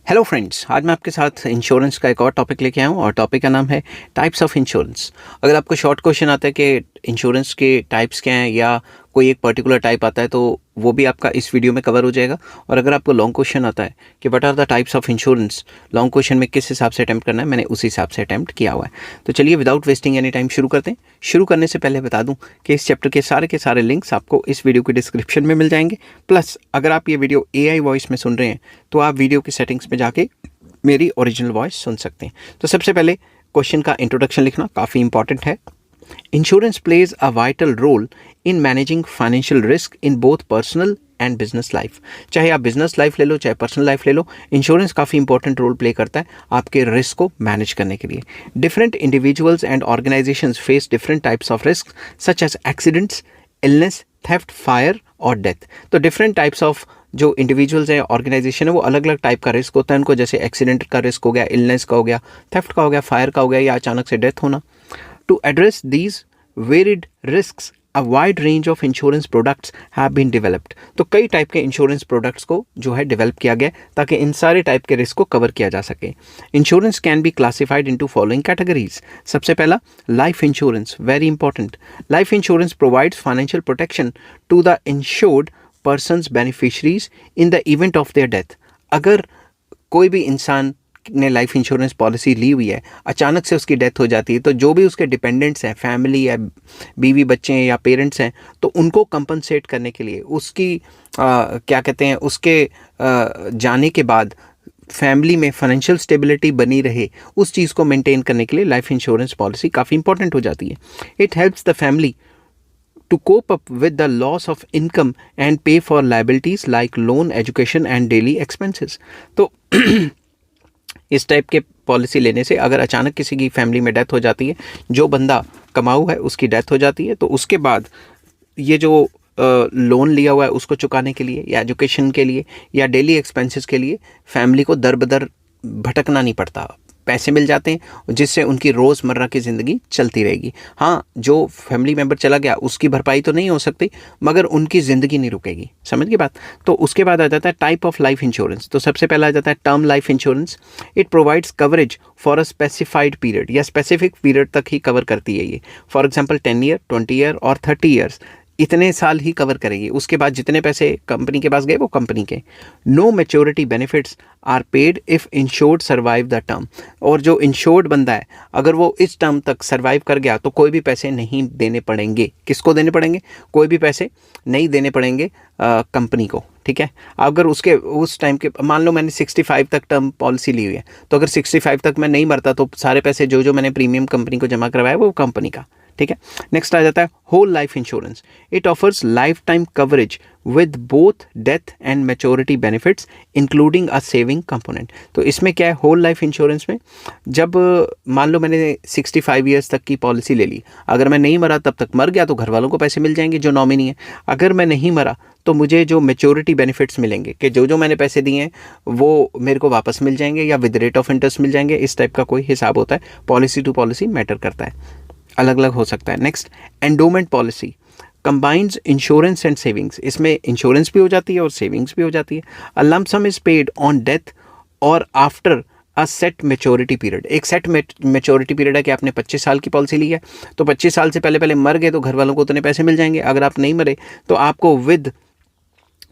Hello friends, आज मैं आपके साथ इंश्योरेंस का एक और टॉपिक लेके आया हूँ और टॉपिक का नाम है टाइप्स ऑफ इंश्योरेंस। अगर आपको शॉर्ट क्वेश्चन आता है कि इंश्योरेंस के टाइप्स क्या हैं या कोई एक पर्टिकुलर टाइप आता है तो वो भी आपका इस वीडियो में कवर हो जाएगा। और अगर आपको लॉन्ग क्वेश्चन आता है कि what are the types of insurance, long question में किस हिसाब से अटैम्प्ट करना है, मैंने उसी हिसाब से अटैम्प्ट किया हुआ है। तो चलिए विदाउट वेस्टिंग एनी टाइम शुरू करते हैं। शुरू करने से पहले बता दूं कि इस चैप्टर के सारे लिंक्स आपको इस वीडियो के डिस्क्रिप्शन में मिल जाएंगे। प्लस अगर आप ये वीडियो AI वॉइस में सुन रहे हैं तो आप वीडियो की सेटिंग्स में जाके मेरी ओरिजिनल वॉइस सुन सकते हैं। तो सबसे पहले क्वेश्चन का इंट्रोडक्शन लिखना काफ़ी इंपॉर्टेंट है। Insurance plays a vital role in managing financial risk in both personal and business life. चाहे आप बिजनेस लाइफ ले लो चाहे पर्सनल लाइफ ले लो, इंश्योरेंस काफ़ी इंपॉर्टेंट रोल प्ले करता है आपके रिस्क को मैनेज करने के लिए। Different individuals and organisations face different types of risk such as accidents, illness, theft, fire और डेथ। तो डिफरेंट टाइप्स ऑफ जो इंडिविजुअल्स हैं, ऑर्गेनाइजेशन है, वो अलग अलग टाइप का रिस्क होता है उनको। जैसे एक्सीडेंट का रिस्क हो गया, इलनेस का हो गया, थेफ्ट का हो गया, फायर का हो गया या अचानक से डेथ होना। To address these varied risks a wide range of insurance products have been developed. तो कई टाइप के इंश्योरेंस प्रोडक्ट्स को जो है डेवलप किया गया ताकि इन सारे टाइप के रिस्क को कवर किया जा सके। Insurance can be classified into following categories. सबसे पहला life insurance, very important. Life insurance provides financial protection to the insured persons beneficiaries in the event of their death. अगर कोई भी इंसान ने लाइफ इंश्योरेंस पॉलिसी ली हुई है, अचानक से उसकी डेथ हो जाती है, तो जो भी उसके डिपेंडेंट्स हैं, फैमिली या बीवी बच्चे हैं या पेरेंट्स हैं, तो उनको कंपनसेट करने के लिए उसकी क्या कहते हैं, उसके जाने के बाद फैमिली में फाइनेंशियल स्टेबिलिटी बनी रहे, उस चीज़ को मेंटेन करने के लिए लाइफ इंश्योरेंस पॉलिसी काफ़ी इंपॉर्टेंट हो जाती है। It helps the family to cope up with the loss of income and pay for liabilities like loan, education and daily expenses। तो इस टाइप के पॉलिसी लेने से अगर अचानक किसी की फैमिली में डेथ हो जाती है, जो बंदा कमाऊ है उसकी डेथ हो जाती है, तो उसके बाद ये जो लोन लिया हुआ है उसको चुकाने के लिए या एजुकेशन के लिए या डेली एक्सपेंसेस के लिए फैमिली को दर बदर भटकना नहीं पड़ता, पैसे मिल जाते हैं जिससे उनकी रोज़मर्रा की ज़िंदगी चलती रहेगी। हाँ, जो फैमिली मेम्बर चला गया उसकी भरपाई तो नहीं हो सकती, मगर उनकी ज़िंदगी नहीं रुकेगी। समझ गई बात? तो उसके बाद आ जाता है टाइप ऑफ लाइफ इंश्योरेंस। तो सबसे पहला आ जाता है term life insurance. It provides coverage for a specified period, या स्पेसिफिक पीरियड तक ही कवर करती है ये। फॉर एग्जाम्पल 10 ईयर, 20 ईयर और 30 ईयर्स, इतने साल ही कवर करेगी। उसके बाद जितने पैसे कंपनी के पास गए वो कंपनी के। No maturity benefits are paid if insured survive the term. और जो इंश्योर्ड बंदा है अगर वो इस टर्म तक सर्वाइव कर गया तो कोई भी पैसे नहीं देने पड़ेंगे। किसको देने पड़ेंगे? कोई भी पैसे नहीं देने पड़ेंगे कंपनी को। ठीक है, अगर उसके उस टाइम के, मान लो मैंने 65 तक टर्म पॉलिसी ली हुई है, तो अगर 65 तक मैं नहीं मरता तो सारे पैसे जो मैंने प्रीमियम कंपनी को जमा करवाया वो कंपनी का। ठीक है, नेक्स्ट आ जाता है whole life insurance. It offers life time coverage with both death and maturity benefits including a saving component. तो इसमें क्या है, होल लाइफ इंश्योरेंस में जब मान लो मैंने 65 ईयर्स तक की पॉलिसी ले ली, अगर मैं नहीं मरा तब तक मर गया तो घर वालों को पैसे मिल जाएंगे जो नॉमिनी है। अगर मैं नहीं मरा तो मुझे जो मैच्योरिटी बेनिफिट्स मिलेंगे कि जो मैंने पैसे दिए हैं वो मेरे को वापस मिल जाएंगे या विद रेट ऑफ इंटरेस्ट मिल जाएंगे। इस टाइप का कोई हिसाब होता है, पॉलिसी टू पॉलिसी मैटर करता है, अलग अलग हो सकता है। Next, endowment policy combines insurance and savings. इसमें इंश्योरेंस भी हो जाती है और सेविंग्स भी हो जाती है। A lump sum is paid on death और after a set maturity period. एक सेट मेच्योरिटी पीरियड है कि आपने 25 साल की पॉलिसी ली है, तो 25 साल से पहले मर गए तो घर वालों को उतने पैसे मिल जाएंगे। अगर आप नहीं मरे तो आपको विद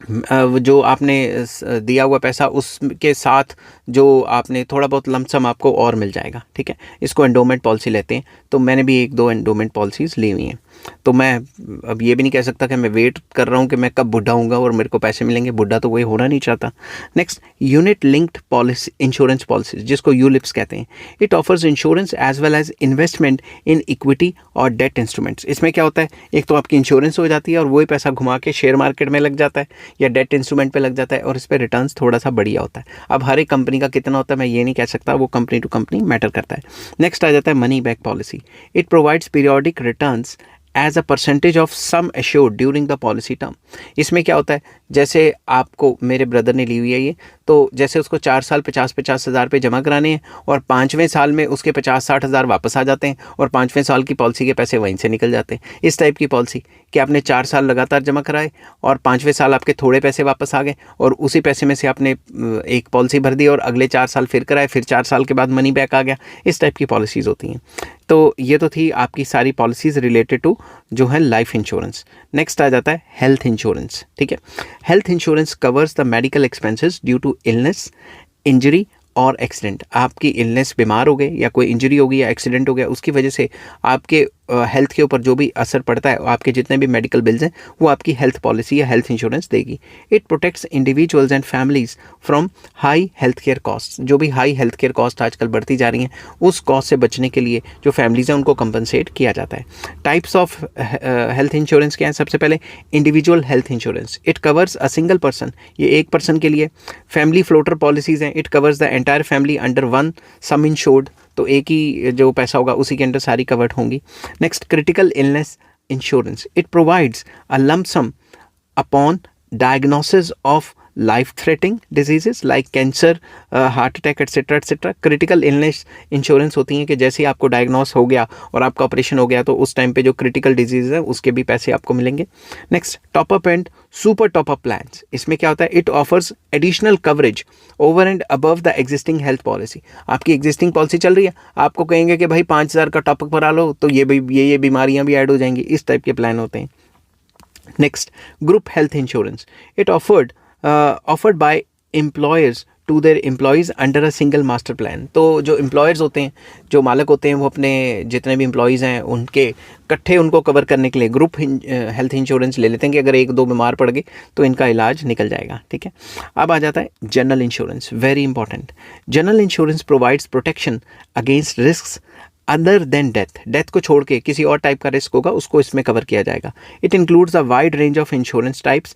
जो आपने दिया हुआ पैसा उसके साथ जो आपने थोड़ा बहुत लमसम आपको और मिल जाएगा। ठीक है, इसको एंडोमेंट पॉलिसी लेते हैं। तो मैंने भी 1-2 एंडोमेंट पॉलिसीज़ ली हुई हैं। तो मैं अब ये भी नहीं कह सकता कि मैं वेट कर रहा हूँ कि मैं कब बुढ़ा होऊंगा और मेरे को पैसे मिलेंगे। बुढ़ा तो कोई होना नहीं चाहता। Next, unit linked policy insurance policies, जिसको यूलिप्स कहते हैं। It offers insurance as well as investment in equity और डेट इंस्ट्रूमेंट्स। इसमें क्या होता है, एक तो आपकी इंश्योरेंस हो जाती है और वही पैसा घुमा के शेयर मार्केट में लग जाता है या डेट इंस्ट्रूमेंट पे लग जाता है और इस पर रिटर्न्स थोड़ा सा बढ़िया होता है। अब हर एक कंपनी का कितना होता है मैं ये नहीं कह सकता, वो कंपनी टू कंपनी मैटर करता है। नेक्स्ट आ जाता है money back policy. It provides periodic returns as a percentage of sum assured during the policy term. इसमें क्या होता है, जैसे आपको मेरे ब्रदर ने ली हुई है ये, तो जैसे उसको 4 साल 50-50 हज़ार रुपये जमा कराने हैं और 5वें साल में उसके 50-60 हज़ार वापस आ जाते हैं और 5वें साल की पॉलिसी के पैसे वहीं से निकल जाते हैं। इस टाइप की पॉलिसी कि आपने 4 साल लगातार जमा कराए और 5वें साल आपके थोड़े पैसे वापस आ गए और उसी पैसे में से आपने एक पॉलिसी भर दी और अगले 4 साल फिर कराए, फिर 4 साल के बाद मनी बैक आ गया। इस टाइप की पॉलिसीज़ होती हैं। तो ये तो थी आपकी सारी पॉलिसीज़ रिलेटेड टू जो है लाइफ इंश्योरेंस। नेक्स्ट आ जाता है हेल्थ इंश्योरेंस। ठीक है, health insurance covers the medical expenses due to illness, injury और एक्सीडेंट। आपकी इलनेस, बीमार हो गए या कोई इंजरी हो गई या एक्सीडेंट हो गया, उसकी वजह से आपके हेल्थ के ऊपर जो भी असर पड़ता है, आपके जितने भी मेडिकल बिल्स हैं वो आपकी हेल्थ पॉलिसी या हेल्थ इंश्योरेंस देगी। It protects individuals and families from high health care cost. जो भी हाई हेल्थ केयर कॉस्ट आजकल बढ़ती जा रही हैं, उस कॉस्ट से बचने के लिए जो फैमिलीज हैं उनको कंपनसेट किया जाता है। टाइप्स ऑफ हेल्थ इंश्योरेंस क्या है? सबसे पहले individual health insurance, it covers a single person, ये एक पर्सन के लिए। फैमिली फ्लोटर पॉलिसीज़ हैं, it covers the entire family under one some insured, तो एक ही जो पैसा होगा उसी के अंदर सारी कवर्ड होंगी। Next, critical illness insurance, it provides a lump some upon diagnosis of life threatening diseases like cancer, heart attack etcetera etcetera. Critical illness insurance होती हैं कि जैसे ही आपको डायग्नोस हो गया और आपका ऑपरेशन हो गया तो उस टाइम पे जो क्रिटिकल डिजीज है उसके भी पैसे आपको मिलेंगे। Next, top up and super top up plans, इसमें क्या होता है? It offers additional coverage over and above the existing health policy. आपकी एग्जिस्टिंग पॉलिसी चल रही है, आपको कहेंगे कि भाई 5,000 का टॉपअप करा लो तो ये बीमारियां भी ऐड हो जाएंगी। इस टाइप के प्लान होते हैं। Next, group health insurance, it offered by employers to their employees under a single master plan. तो जो एम्प्लॉयर्स होते हैं, जो मालिक होते हैं, वो अपने जितने भी एम्प्लॉयज़ हैं उनके इकट्ठे उनको कवर करने के लिए ग्रुप हेल्थ इंश्योरेंस ले लेते हैं कि अगर एक दो बीमार पड़ गए तो इनका इलाज निकल जाएगा। ठीक है, अब आ जाता है general insurance, very important. General insurance provides protection against risk other than death. Death को छोड़ के किसी और टाइप का रिस्क होगा उसको इसमें कवर किया जाएगा। It includes a wide range of insurance types.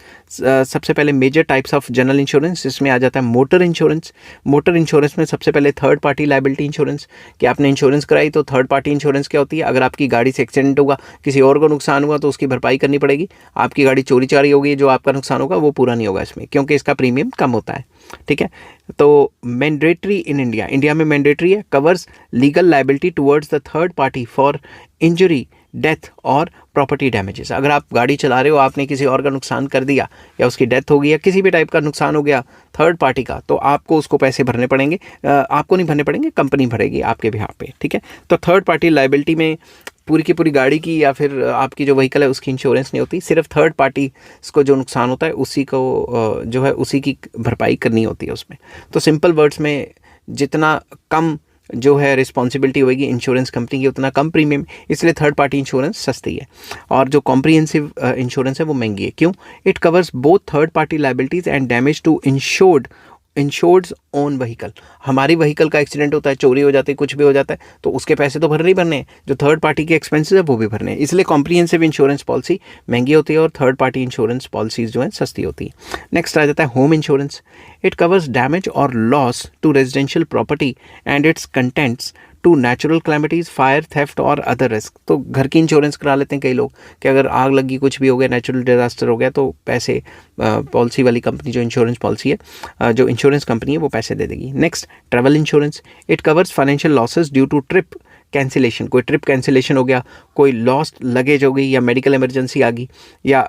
सबसे पहले major types of general insurance, इसमें आ जाता है मोटर इंश्योरेंस। मोटर इंश्योरेंस में सबसे पहले थर्ड पार्टी लायबिलिटी इंश्योरेंस, कि आपने इंश्योरेंस कराई तो थर्ड पार्टी इंश्योरेंस क्या होती है? अगर आपकी गाड़ी से एक्सीडेंट होगा, किसी और को नुकसान हुआ तो उसकी भरपाई करनी पड़ेगी। आपकी गाड़ी चोरी चारी होगी, जो आपका नुकसान होगा वो पूरा नहीं होगा इसमें, क्योंकि इसका प्रीमियम कम होता है। ठीक है, तो मैंडेटरी इन इंडिया में मैंडेटरी है। Covers legal liability towards the third party for injury, death और प्रॉपर्टी डैमेजेस। अगर आप गाड़ी चला रहे हो, आपने किसी और का नुकसान कर दिया या उसकी डेथ हो गई या किसी भी टाइप का नुकसान हो गया थर्ड पार्टी का, तो आपको उसको पैसे भरने पड़ेंगे। आपको नहीं भरने पड़ेंगे, कंपनी भरेगी आपके बिहाफ पे। ठीक है, तो थर्ड पार्टी लायबिलिटी में पूरी की पूरी गाड़ी की या फिर आपकी जो व्हीकल है उसकी इंश्योरेंस नहीं होती, सिर्फ थर्ड पार्टी को जो नुकसान होता है उसी को जो है उसी की भरपाई करनी होती है उसमें। तो सिंपल वर्ड्स में, जितना कम जो है रिस्पॉन्सिबिलिटी होगी इंश्योरेंस कंपनी की, उतना कम प्रीमियम, इसलिए थर्ड पार्टी इंश्योरेंस सस्ती है। और जो कॉम्प्रिहेंसिव इंश्योरेंस है वो महंगी है। क्यों? It covers both third party liabilities and damage to insured's own vehicle. हमारी व्हीकल का एक्सीडेंट होता है, चोरी हो जाती है, कुछ भी हो जाता है, तो उसके पैसे तो भरने ही भरने हैं, जो थर्ड पार्टी के एक्सपेंसेस है वो भी भरने हैं। इसलिए कॉम्प्रिहेंसिव इंश्योरेंस पॉलिसी महंगी होती है और थर्ड पार्टी इंश्योरेंस पॉलिसीज जो है सस्ती होती है। नेक्स्ट आ जाता है home insurance. It covers damage और loss to residential property and its contents to natural calamities, fire, theft और अदर रिस्क। तो घर की इंश्योरेंस करा लेते हैं कई लोग कि अगर आग लगी, कुछ भी हो गया, नेचुरल डिजास्टर हो गया, तो पैसे पॉलिसी वाली कंपनी जो इंश्योरेंस पॉलिसी है, जो इंश्योरेंस कंपनी है वो पैसे दे देगी। Next, travel insurance. It covers financial losses due to trip cancellation. कोई ट्रिप कैंसिलेशन हो गया, कोई लॉस्ट लगेज हो गई या मेडिकल इमरजेंसी आ गई या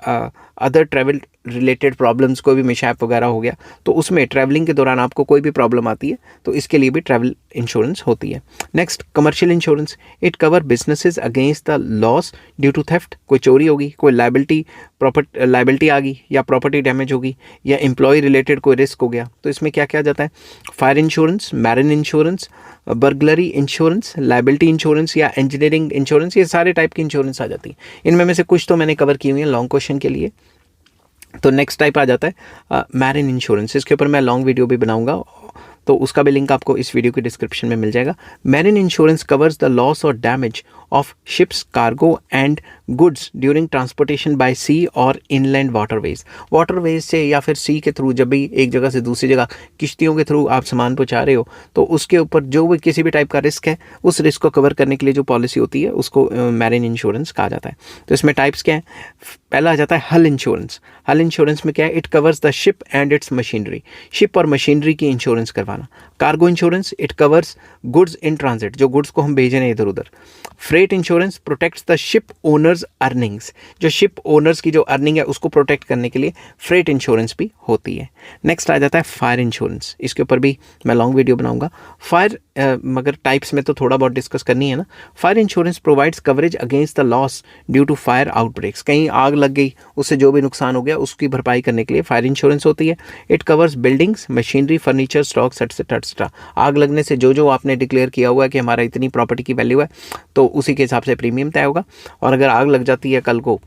अदर ट्रैवल रिलेटेड प्रॉब्लम्स, कोई भी मिशैप वगैरह हो गया, तो उसमें ट्रैवलिंग के दौरान आपको कोई भी प्रॉब्लम आती है तो इसके लिए भी ट्रैवल इंश्योरेंस होती है। Next, commercial insurance. It cover businesses against the loss due to theft. कोई चोरी होगी, कोई लायबिलिटी आ गई या प्रॉपर्टी डैमेज होगी या एम्प्लॉय रिलेटेड कोई रिस्क हो गया, तो इसमें क्या क्या जाता है? Fire insurance, marine insurance, burglary insurance, liability insurance या इंजीनियरिंग इंश्योरेंस, ये सारे टाइप की इंश्योरेंस आ जाती है। इनमें में से कुछ तो मैंने कवर की हुई है लॉन्ग क्वेश्चन के लिए। तो नेक्स्ट टाइप आ जाता है मैरिन इंश्योरेंस। इसके ऊपर मैं लॉन्ग वीडियो भी बनाऊंगा, तो उसका भी लिंक आपको इस वीडियो के डिस्क्रिप्शन में मिल जाएगा। Marine insurance covers the loss और damage of ships, cargo and goods during transportation by sea or inland waterways. Waterways से या फिर सी के थ्रू जब भी एक जगह से दूसरी जगह किश्तियों के थ्रू आप सामान पहुंचा रहे हो तो उसके ऊपर जो भी किसी भी टाइप का रिस्क है उस रिस्क को कवर करने के लिए जो पॉलिसी होती है उसको मैरीन इंश्योरेंस कहा जाता है. तो इसमें टाइप्स क्या है? पहला आ जाता है हल इंश्योरेंस. हल इंश्योरेंस में क्या है? It covers the ship and it's machinery. Ship और मशीनरी की इंश्योरेंस करवाना. Cargo insurance, it covers goods in transit, जो गुड्स को हम भेज रहे हैं इधर उधर. Freight insurance protects the ship owners earnings, जो शिप ओनर्स की जो अर्निंग है उसको प्रोटेक्ट करने के लिए फ्रेट इंश्योरेंस भी होती है. नेक्स्ट आ जाता है फायर इंश्योरेंस. इसके ऊपर भी मैं लॉन्ग वीडियो बनाऊंगा. फायर मगर टाइप्स में तो थोड़ा बहुत डिस्कस करनी है ना. Fire insurance provides coverage against the loss due to fire outbreaks. कहीं आग लग गई, उससे जो भी नुकसान हो गया उसकी भरपाई करने के लिए फायर इंश्योरेंस होती है. It covers buildings, machinery, furniture, stocks etcetera etcetera. आग लगने से जो जो आपने डिक्लेयर किया हुआ है कि हमारा इतनी प्रॉपर्टी की वैल्यू है तो उसी के हिसाब से प्रीमियम तय होगा. और अगर आग लग जाती है कल को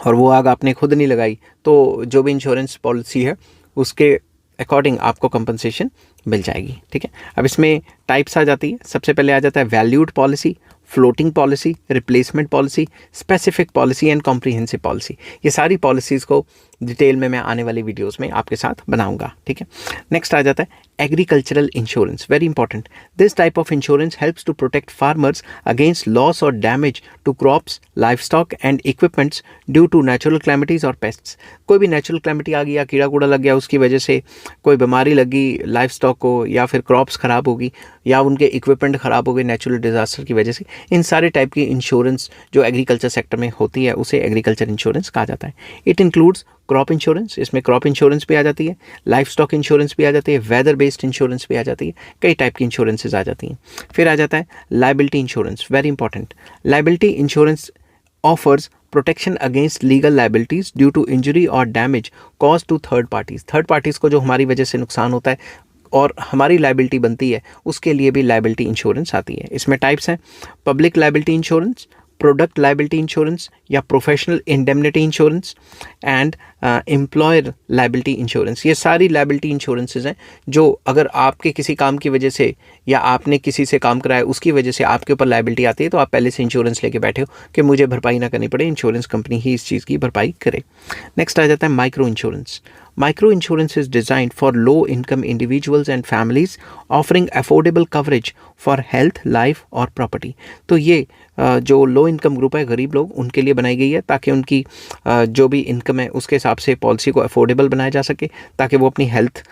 और वो आग आपने खुद नहीं लगाई तो जो भी इंश्योरेंस पॉलिसी है उसके अकॉर्डिंग आपको कंपनसेशन मिल जाएगी. ठीक है, अब इसमें टाइप्स आ जाती है. सबसे पहले आ जाता है valued policy, floating policy, replacement policy, specific policy and comprehensive policy. ये सारी पॉलिसीज़ को डिटेल में मैं आने वाली वीडियोस में आपके साथ बनाऊंगा. ठीक है, नेक्स्ट आ जाता है agricultural insurance. Very important. This type of insurance helps to protect farmers against loss और damage to crops, life stock and equipments due to natural calamities और पेस्ट्स. कोई भी नेचुरल क्लैमिटी आ गई या कीड़ा कूड़ा लग गया, उसकी वजह से कोई बीमारी लगी लाइफ स्टॉक को, या फिर क्रॉप्स ख़राब होगी या उनके इक्विपमेंट ख़राब हो गए नेचुरल डिज़ास्टर की वजह से, इन सारे टाइप की इंश्योरेंस जो एग्रीकल्चर सेक्टर में होती है उसे एग्रीकल्चर इंश्योरेंस कहा जाता है. इट इंक्लूड्स क्रॉप इंश्योरेंस, इसमें क्रॉप इंश्योरेंस भी आ जाती है, लाइफ स्टॉक इंश्योरेंस भी आ जाती है, वेदर बेस्ड इंश्योरेंस भी आ जाती है, कई टाइप की इंश्योरेंसेज आ जाती हैं. फिर आ जाता है liability insurance. Very important. Liability insurance offers protection against legal liabilities due to injury और damage cause to third parties. Third parties को जो हमारी वजह से नुकसान होता है और हमारी लायबिलिटी बनती है उसके लिए भी लायबिलिटी इंश्योरेंस आती है. इसमें टाइप्स हैं public liability insurance, product liability insurance या professional indemnity insurance and employer liability insurance. ये सारी लायबिलिटी इंश्योरेंसेज हैं जो अगर आपके किसी काम की वजह से या आपने किसी से काम कराया उसकी वजह से आपके ऊपर लायबिलिटी आती है तो आप पहले से इंश्योरेंस लेके बैठे हो कि मुझे भरपाई ना करनी पड़े, इंश्योरेंस कंपनी ही इस चीज़ की भरपाई करे. नेक्स्ट आ जाता है micro insurance. Micro insurance is designed for low-income individuals and families, offering affordable coverage for health, life और property. तो ये जो लो इनकम ग्रुप है, गरीब लोग, उनके लिए बनाई गई है ताकि उनकी जो भी इनकम है उसके हिसाब से पॉलिसी को अफोर्डेबल बनाया जा सके ताकि वो अपनी हेल्थ,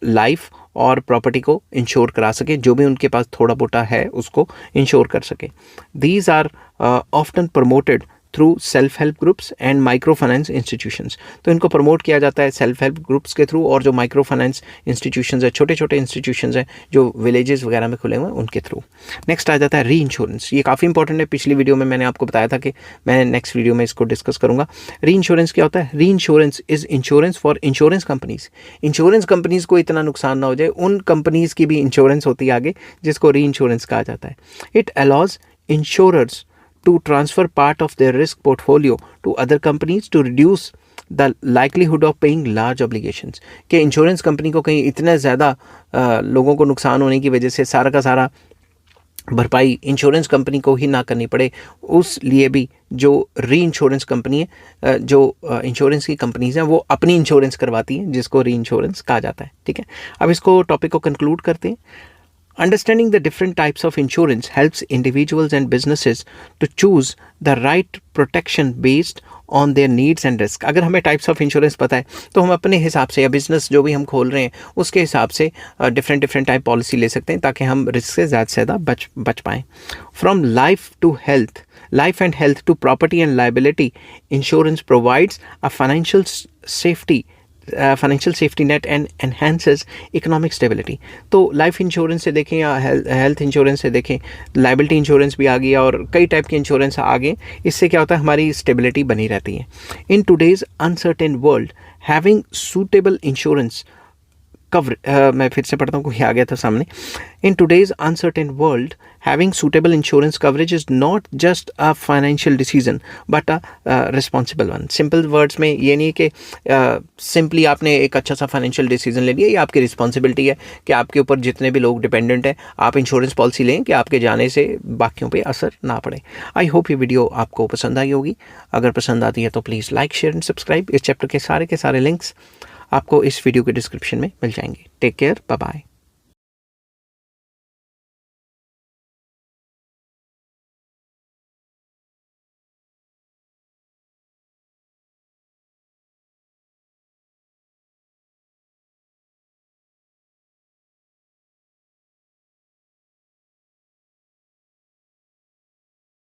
लाइफ और प्रॉपर्टी को इंश्योर करा सके, जो भी उनके पास थोड़ा बोटा है उसको इंश्योर कर सके. These are often promoted through self help groups and micro finance institutions. तो इनको प्रमोट किया जाता है सेल्फ हेल्प ग्रुप्स के थ्रू और जो माइक्रो फाइनेंस इंस्टीट्यूशंस है, छोटे छोटे इंस्टीट्यूशंस हैं जो विलेजेस वगैरह में खुले हुए हैं, उनके थ्रू. नेक्स्ट आ जाता है री इंश्योरेंस. ये काफ़ी इंपॉर्टेंट है. पिछली वीडियो में मैंने आपको बताया था कि मैं नेक्स्ट वीडियो में इसको डिस्कस करूंगा. री इंश्योरेंस क्या होता है? री insurance is insurance for insurance companies. Insurance companies को इतना नुकसान ना हो जाए, उन कंपनीज की भी इंश्योरेंस होती है आगे, जिसको री इंश्योरेंस कहा जाता है. It allows insurers to transfer part of their risk portfolio to other companies to reduce the likelihood of paying large obligations. कि इंश्योरेंस कंपनी को कहीं इतने ज़्यादा लोगों को नुकसान होने की वजह से सारा का सारा भरपाई इंश्योरेंस कंपनी को ही ना करनी पड़े, उस लिए भी जो री इंश्योरेंस कंपनी है, जो इंश्योरेंस की कंपनीज हैं वो अपनी इंश्योरेंस करवाती हैं, जिसको री इंश्योरेंस कहा जाता है. ठीक है, अब इसको टॉपिक को कंक्लूड करते हैं. Understanding the different types of insurance helps individuals and businesses to choose the right protection based on their needs and risk. अगर हमें types of insurance पता है तो हम अपने हिसाब से या बिजनेस जो भी हम खोल रहे हैं उसके हिसाब से डिफरेंट टाइप पॉलिसी ले सकते हैं ताकि हम रिस्क से ज़्यादा बच पाएँ. From life to health, life and health to property and liability, insurance provides a financial safety net and enhances economic stability. तो लाइफ इंश्योरेंस से देखें या हेल्थ इंश्योरेंस से देखें, लाइबिलिटी इंश्योरेंस भी आ गया और कई टाइप के इंश्योरेंस आ गए. इससे क्या होता है, हमारी स्टेबिलिटी बनी रहती है. In today's uncertain world, having suitable insurance मैं फिर से पढ़ता हूँ, कोई आ गया था सामने. In today's uncertain world having suitable insurance coverage is not just a financial decision but a responsible one. Simple words में ये नहीं कि सिंपली आपने एक अच्छा सा फाइनेंशियल डिसीजन ले लिया. ये आपकी रिस्पॉन्सिबिलिटी है कि आपके ऊपर जितने भी लोग डिपेंडेंट हैं, आप इंश्योरेंस पॉलिसी लें कि आपके जाने से बाकियों पे असर ना पड़े. आई होप ये वीडियो आपको पसंद आई होगी. अगर पसंद आती है तो please like, share and subscribe. इस चैप्टर के सारे लिंक्स आपको इस वीडियो के डिस्क्रिप्शन में मिल जाएंगे. Take care, bye bye.